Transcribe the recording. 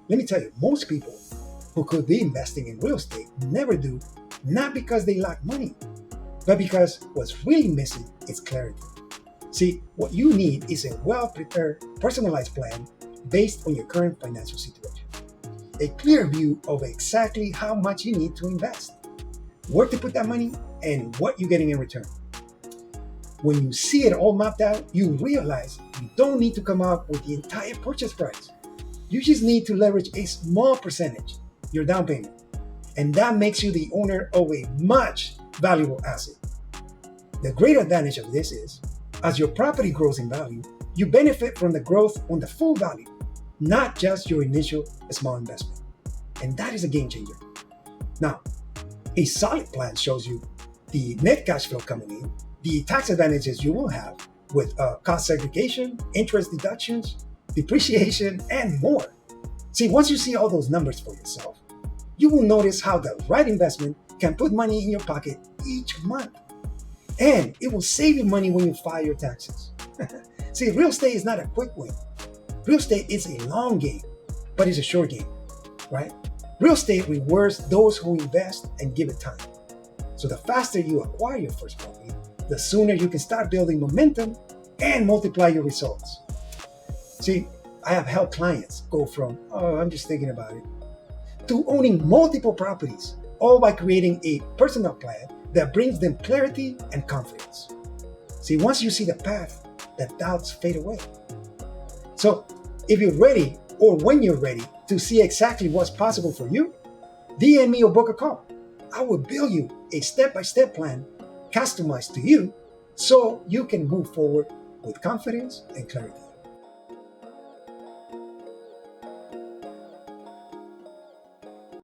Let me tell you, most people who could be investing in real estate never do, not because they lack money, but because what's really missing is clarity. See, what you need is a well prepared, personalized plan based on your current financial situation. A clear view of exactly how much you need to invest, where to put that money, and what you're getting in return. When you see it all mapped out, you realize you don't need to come up with the entire purchase price. You just need to leverage a small percentage, your down payment, and that makes you the owner of a much valuable asset. The great advantage of this is, as your property grows in value, you benefit from the growth on the full value, not just your initial small investment. And that is a game changer. Now, a solid plan shows you the net cash flow coming in, the tax advantages you will have with cost segregation, interest deductions, depreciation, and more. See, once you see all those numbers for yourself, you will notice how the right investment can put money in your pocket each month. And it will save you money when you file your taxes. See, real estate is not a quick win. Real estate is a long game, but it's a short game, right? Real estate rewards those who invest and give it time. So the faster you acquire your first property, the sooner you can start building momentum and multiply your results. See, I have helped clients go from, oh, I'm just thinking about it, to owning multiple properties, all by creating a personal plan that brings them clarity and confidence. See, once you see the path, the doubts fade away. So if you're ready, or when you're ready to see exactly what's possible for you, DM me or book a call. I will build you a step-by-step plan customized to you so you can move forward with confidence and clarity.